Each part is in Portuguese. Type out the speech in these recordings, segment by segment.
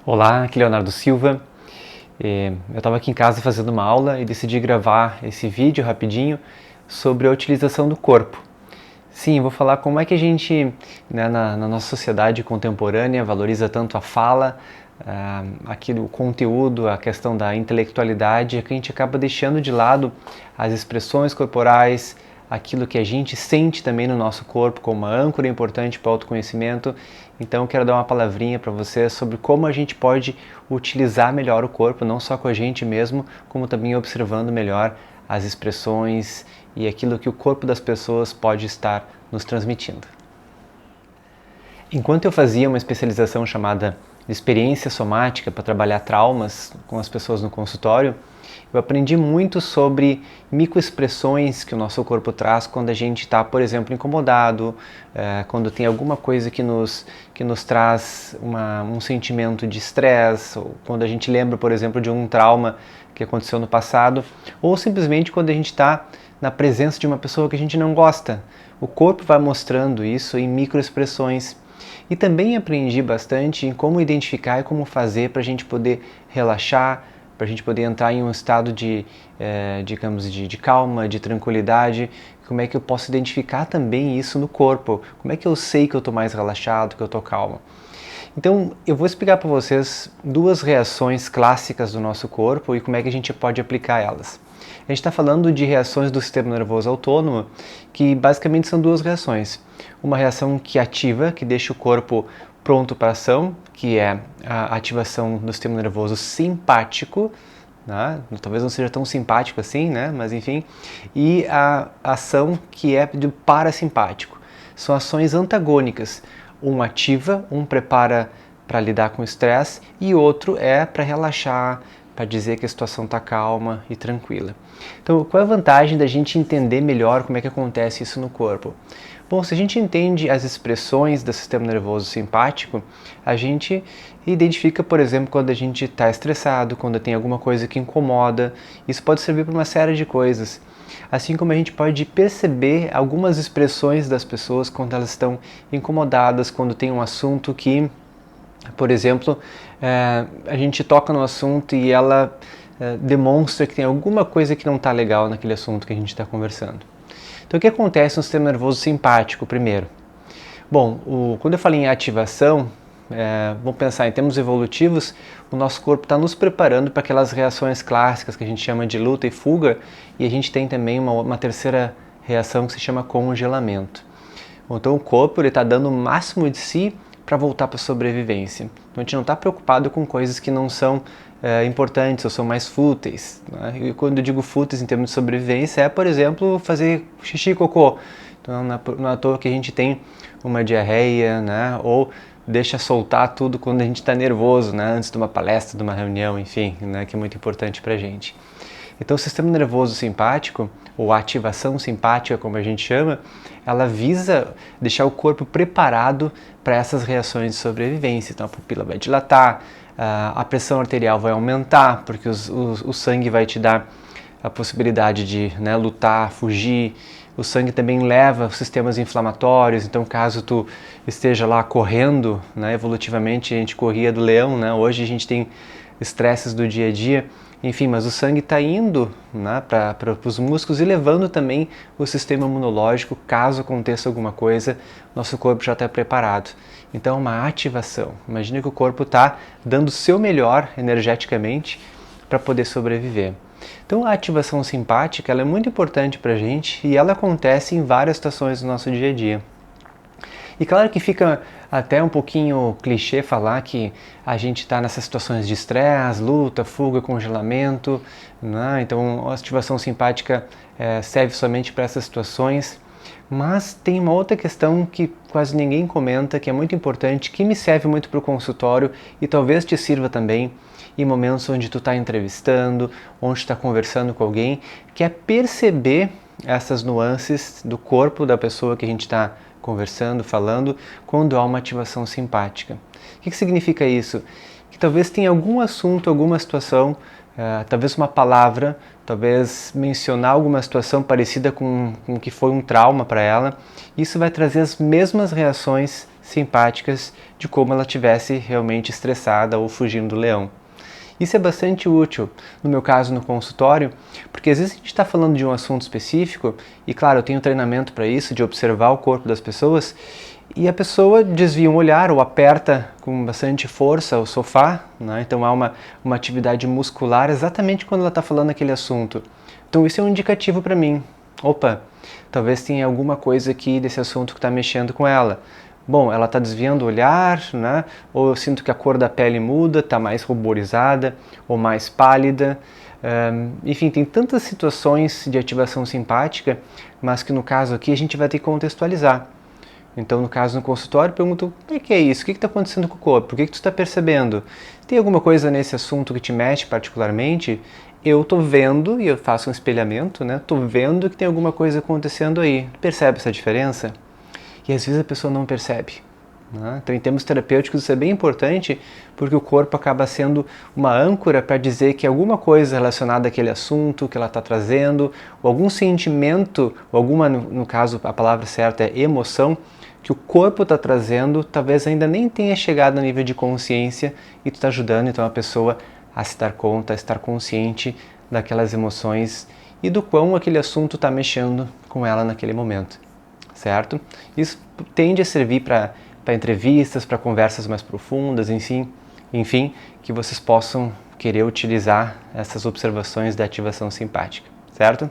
Olá, aqui é Leonardo Silva. Eu estava aqui em casa fazendo uma aula e decidi gravar esse vídeo rapidinho sobre a utilização do corpo. Sim, eu vou falar como é que a gente, né, na nossa sociedade contemporânea, valoriza tanto a fala, o conteúdo, a questão da intelectualidade, que a gente acaba deixando de lado as expressões corporais, aquilo que a gente sente também no nosso corpo como uma âncora importante para o autoconhecimento. Então eu quero dar uma palavrinha para você sobre como a gente pode utilizar melhor o corpo, não só com a gente mesmo, como também observando melhor as expressões e aquilo que o corpo das pessoas pode estar nos transmitindo. Enquanto eu fazia uma especialização chamada de experiência somática para trabalhar traumas com as pessoas no consultório, eu aprendi muito sobre microexpressões que o nosso corpo traz quando a gente está, por exemplo, incomodado, quando tem alguma coisa que nos traz um sentimento de estresse, ou quando a gente lembra, por exemplo, de um trauma que aconteceu no passado, ou simplesmente quando a gente está na presença de uma pessoa que a gente não gosta. O corpo vai mostrando isso em microexpressões. E também aprendi bastante em como identificar e como fazer para a gente poder relaxar, para a gente poder entrar em um estado de calma, de tranquilidade. Como é que eu posso identificar também isso no corpo? Como é que eu sei que eu estou mais relaxado, que eu estou calmo? Então, eu vou explicar para vocês duas reações clássicas do nosso corpo e como é que a gente pode aplicar elas. A gente está falando de reações do sistema nervoso autônomo, que basicamente são duas reações. Uma reação que ativa, que deixa o corpo pronto para ação, que é a ativação do sistema nervoso simpático, né? Talvez não seja tão simpático assim, né? Mas enfim, e a ação que é do parasimpático. São ações antagônicas. Um ativa, um prepara para lidar com o estresse e outro é para relaxar, para dizer que a situação está calma e tranquila. Então, qual é a vantagem da gente entender melhor como é que acontece isso no corpo? Bom, se a gente entende as expressões do sistema nervoso simpático, a gente identifica, por exemplo, quando a gente está estressado, quando tem alguma coisa que incomoda. Isso pode servir para uma série de coisas. Assim como a gente pode perceber algumas expressões das pessoas quando elas estão incomodadas, quando tem um assunto que, por exemplo, a gente toca no assunto e ela demonstra que tem alguma coisa que não está legal naquele assunto que a gente está conversando. Então, o que acontece no sistema nervoso simpático primeiro? Bom, quando eu falei em ativação, vamos pensar em termos evolutivos, o nosso corpo está nos preparando para aquelas reações clássicas que a gente chama de luta e fuga, e a gente tem também uma terceira reação que se chama congelamento. Então, o corpo está dando o máximo de si para voltar para a sobrevivência. Então, a gente não está preocupado com coisas que não são importantes ou são mais fúteis, né? E quando eu digo fúteis em termos de sobrevivência, por exemplo, fazer xixi e cocô. Então, não é à toa que a gente tem uma diarreia, né? Ou deixa soltar tudo quando a gente está nervoso, né? Antes de uma palestra, de uma reunião, enfim, né? Que é muito importante para a gente. Então, o sistema nervoso simpático, ou ativação simpática, como a gente chama, ela visa deixar o corpo preparado para essas reações de sobrevivência. Então, a pupila vai dilatar, a pressão arterial vai aumentar, porque o sangue vai te dar a possibilidade de, né, lutar, fugir. O sangue também leva os sistemas inflamatórios, então caso tu esteja lá correndo, né, evolutivamente a gente corria do leão, né, hoje a gente tem estresses do dia a dia, enfim, mas o sangue está indo, né, para os músculos e levando também o sistema imunológico, caso aconteça alguma coisa, nosso corpo já está preparado. Então é uma ativação. Imagina que o corpo está dando o seu melhor energeticamente para poder sobreviver. Então a ativação simpática ela é muito importante para a gente e ela acontece em várias situações do nosso dia a dia. E claro que fica até um pouquinho clichê falar que a gente está nessas situações de estresse, luta, fuga, congelamento, né? Então a ativação simpática serve somente para essas situações. Mas tem uma outra questão que quase ninguém comenta, que é muito importante, que me serve muito para o consultório e talvez te sirva também em momentos onde tu está entrevistando, onde tu está conversando com alguém, que é perceber essas nuances do corpo da pessoa que a gente está conversando, falando, quando há uma ativação simpática. O que significa isso? Que talvez tenha algum assunto, alguma situação, talvez uma palavra, talvez mencionar alguma situação parecida com que foi um trauma para ela. Isso vai trazer as mesmas reações simpáticas de como ela estivesse realmente estressada ou fugindo do leão. Isso é bastante útil, no meu caso no consultório, porque às vezes a gente está falando de um assunto específico e, claro, eu tenho treinamento para isso, de observar o corpo das pessoas, e a pessoa desvia um olhar ou aperta com bastante força o sofá, né? Então há uma atividade muscular exatamente quando ela está falando aquele assunto. Então isso é um indicativo para mim. Opa, talvez tenha alguma coisa aqui desse assunto que está mexendo com ela. Bom, ela está desviando o olhar, né? Ou eu sinto que a cor da pele muda, está mais ruborizada ou mais pálida. Enfim, tem tantas situações de ativação simpática, mas que no caso aqui a gente vai ter que contextualizar. Então, no caso, no consultório, eu pergunto, o que é isso? O que está acontecendo com o corpo? O que tu está percebendo? Tem alguma coisa nesse assunto que te mexe particularmente? Eu estou vendo, e eu faço um espelhamento, né? Estou vendo que tem alguma coisa acontecendo aí. Percebe essa diferença? E às vezes a pessoa não percebe. Né? Então, em termos terapêuticos, isso é bem importante, porque o corpo acaba sendo uma âncora para dizer que alguma coisa relacionada àquele assunto que ela está trazendo, ou algum sentimento, ou alguma, no caso, a palavra certa é emoção, que o corpo está trazendo, talvez ainda nem tenha chegado a nível de consciência e tu está ajudando então a pessoa a se dar conta, a estar consciente daquelas emoções e do quão aquele assunto está mexendo com ela naquele momento, certo? Isso tende a servir para entrevistas, para conversas mais profundas, enfim, que vocês possam querer utilizar essas observações da ativação simpática, certo?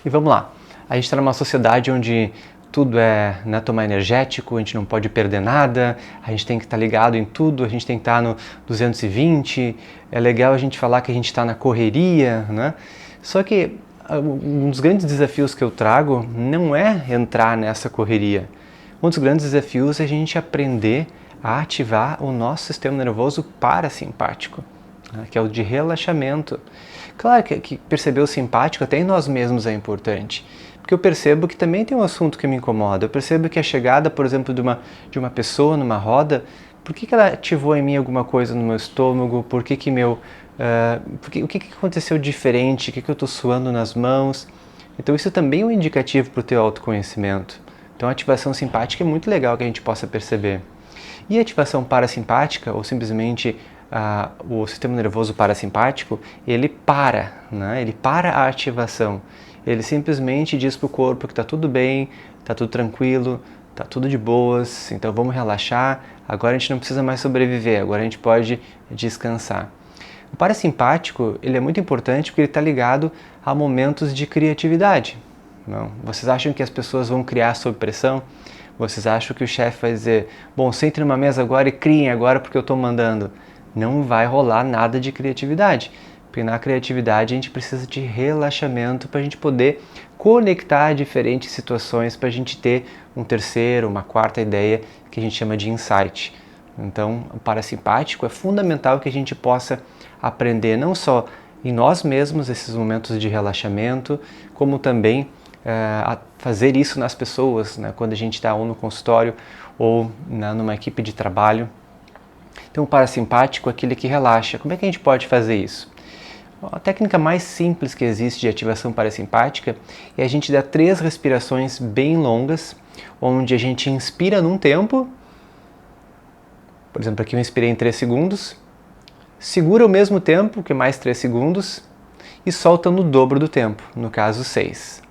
E vamos lá, a gente está numa sociedade onde tudo é, né, tomar energético, a gente não pode perder nada, a gente tem que estar ligado em tudo, a gente tem que estar no 220, é legal a gente falar que a gente está na correria, né? Só que um dos grandes desafios que eu trago não é entrar nessa correria. Um dos grandes desafios é a gente aprender a ativar o nosso sistema nervoso parasimpático, né, que é o de relaxamento. Claro que perceber o simpático até em nós mesmos é importante, porque eu percebo que também tem um assunto que me incomoda. Eu percebo que a chegada, por exemplo, de uma pessoa numa roda, por que ela ativou em mim alguma coisa no meu estômago? O que aconteceu diferente? O que eu estou suando nas mãos? Então isso também é um indicativo para o teu autoconhecimento. Então a ativação simpática é muito legal que a gente possa perceber. E a ativação parasimpática, ou simplesmente o sistema nervoso parasimpático, ele para, né? Ele para a ativação. Ele simplesmente diz para o corpo que está tudo bem, está tudo tranquilo, está tudo de boas, então vamos relaxar, agora a gente não precisa mais sobreviver, agora a gente pode descansar. O parasimpático ele é muito importante porque ele está ligado a momentos de criatividade. Não? Vocês acham que as pessoas vão criar sob pressão? Vocês acham que o chefe vai dizer, bom, sente numa mesa agora e criem agora porque eu estou mandando? Não vai rolar nada de criatividade. Porque na criatividade a gente precisa de relaxamento para a gente poder conectar diferentes situações, para a gente ter um terceiro, uma quarta ideia que a gente chama de insight. Então, o parasimpático é fundamental que a gente possa aprender não só em nós mesmos esses momentos de relaxamento, como também a fazer isso nas pessoas, né, quando a gente está ou no consultório ou numa equipe de trabalho. Então, o parasimpático é aquele que relaxa. Como é que a gente pode fazer isso? A técnica mais simples que existe de ativação parasimpática é a gente dar 3 respirações bem longas, onde a gente inspira num tempo, por exemplo, aqui eu inspirei em 3 segundos, segura o mesmo tempo, que é mais 3 segundos, e solta no dobro do tempo, no caso 6.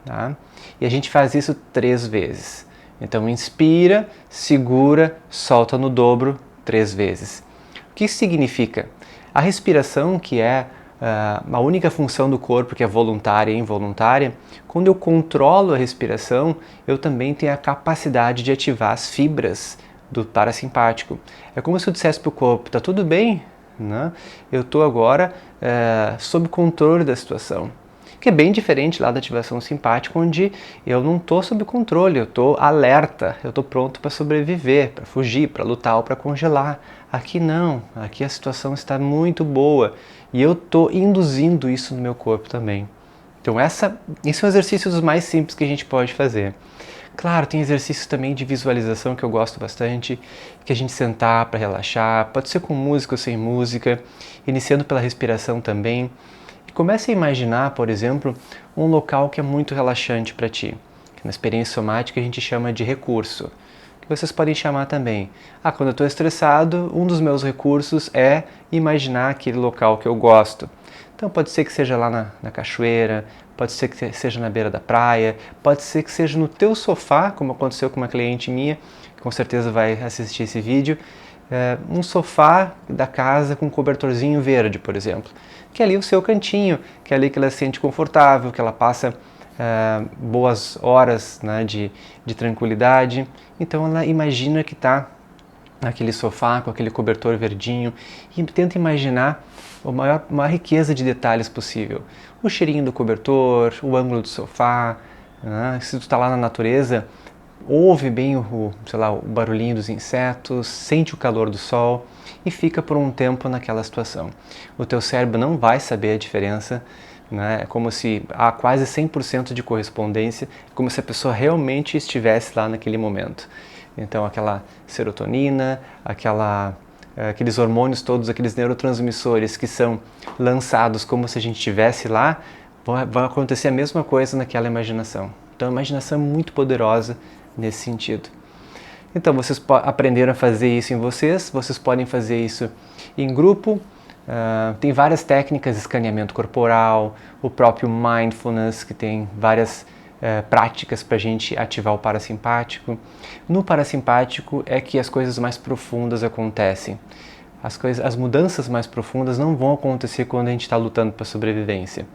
Tá? E a gente faz isso 3 vezes. Então inspira, segura, solta no dobro 3 vezes. O que isso significa? A respiração, que é a única função do corpo que é voluntária e involuntária, quando eu controlo a respiração, eu também tenho a capacidade de ativar as fibras do parasimpático. É como se eu dissesse para o corpo, tá tudo bem, né? Eu estou agora sob controle da situação. Que é bem diferente lá da ativação simpática, onde eu não estou sob controle, eu estou alerta, eu estou pronto para sobreviver, para fugir, para lutar ou para congelar. Aqui não, aqui a situação está muito boa e eu estou induzindo isso no meu corpo também. Então esse é um exercício dos mais simples que a gente pode fazer. Claro, tem exercícios também de visualização que eu gosto bastante, que a gente sentar para relaxar, pode ser com música ou sem música, iniciando pela respiração também. Comece a imaginar, por exemplo, um local que é muito relaxante para ti, que na experiência somática a gente chama de recurso, que vocês podem chamar também. Quando eu estou estressado, um dos meus recursos é imaginar aquele local que eu gosto. Então pode ser que seja lá na cachoeira, pode ser que seja na beira da praia, pode ser que seja no teu sofá, como aconteceu com uma cliente minha, que com certeza vai assistir esse vídeo, um sofá da casa com um cobertorzinho verde, por exemplo, que é ali o seu cantinho, que é ali que ela se sente confortável, que ela passa boas horas, né, de tranquilidade. Então ela imagina que está naquele sofá com aquele cobertor verdinho e tenta imaginar a maior riqueza de detalhes possível. O cheirinho do cobertor, o ângulo do sofá, né? Se tu está lá na natureza, ouve bem sei lá, o barulhinho dos insetos, sente o calor do sol e fica por um tempo naquela situação. O teu cérebro não vai saber a diferença, né? É como se há quase 100% de correspondência, como se a pessoa realmente estivesse lá naquele momento. Então aquela serotonina, aqueles hormônios todos, aqueles neurotransmissores que são lançados como se a gente estivesse lá, vai acontecer a mesma coisa naquela imaginação. Então a imaginação é muito poderosa nesse sentido. Então vocês aprenderam a fazer isso em vocês podem fazer isso em grupo. Tem várias técnicas de escaneamento corporal, o próprio mindfulness, que tem várias práticas para a gente ativar o parasimpático. No parasimpático é que as coisas mais profundas acontecem. As mudanças mais profundas não vão acontecer quando a gente está lutando para a sobrevivência.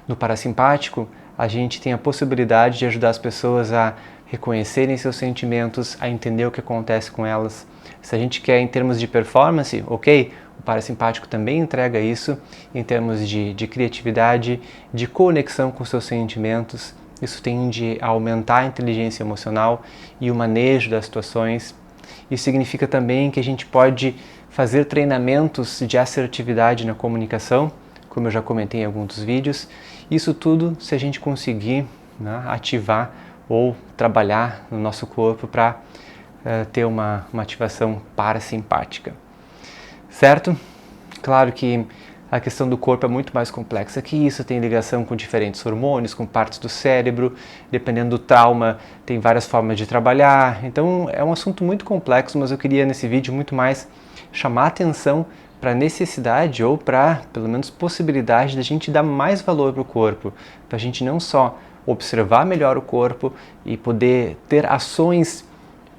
No parasimpático, a gente tem a possibilidade de ajudar as pessoas a reconhecerem seus sentimentos, a entender o que acontece com elas. Se a gente quer em termos de performance, ok, o parasimpático também entrega isso em termos de criatividade, de conexão com seus sentimentos. Isso tende a aumentar a inteligência emocional e o manejo das situações. Isso significa também que a gente pode fazer treinamentos de assertividade na comunicação, como eu já comentei em alguns dos vídeos. Isso tudo se a gente conseguir, né, ativar ou trabalhar no nosso corpo para ter uma ativação parasimpática. Certo? Claro que a questão do corpo é muito mais complexa que isso, tem ligação com diferentes hormônios, com partes do cérebro, dependendo do trauma, tem várias formas de trabalhar. Então é um assunto muito complexo, mas eu queria nesse vídeo muito mais chamar a atenção para a necessidade ou para, pelo menos, possibilidade da gente dar mais valor para o corpo, para a gente não só observar melhor o corpo e poder ter ações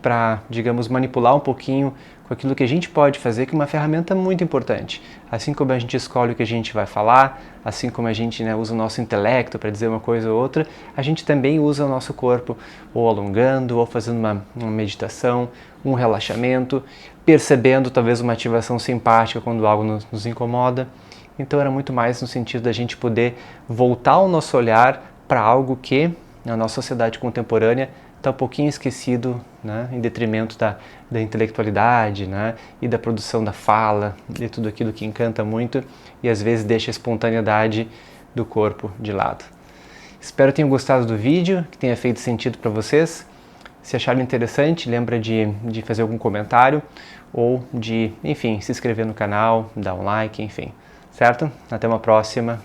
para, digamos, manipular um pouquinho com aquilo que a gente pode fazer, que é uma ferramenta muito importante. Assim como a gente escolhe o que a gente vai falar, assim como a gente, né, usa o nosso intelecto para dizer uma coisa ou outra, a gente também usa o nosso corpo, ou alongando, ou fazendo uma meditação, um relaxamento, percebendo talvez uma ativação simpática quando algo nos incomoda. Então era muito mais no sentido da gente poder voltar o nosso olhar para algo que, na nossa sociedade contemporânea, está um pouquinho esquecido, né, em detrimento da intelectualidade, né, e da produção da fala, de tudo aquilo que encanta muito e às vezes deixa a espontaneidade do corpo de lado. Espero que tenham gostado do vídeo, que tenha feito sentido para vocês. Se acharam interessante, lembra de fazer algum comentário ou de, enfim, se inscrever no canal, dar um like, enfim. Certo? Até uma próxima.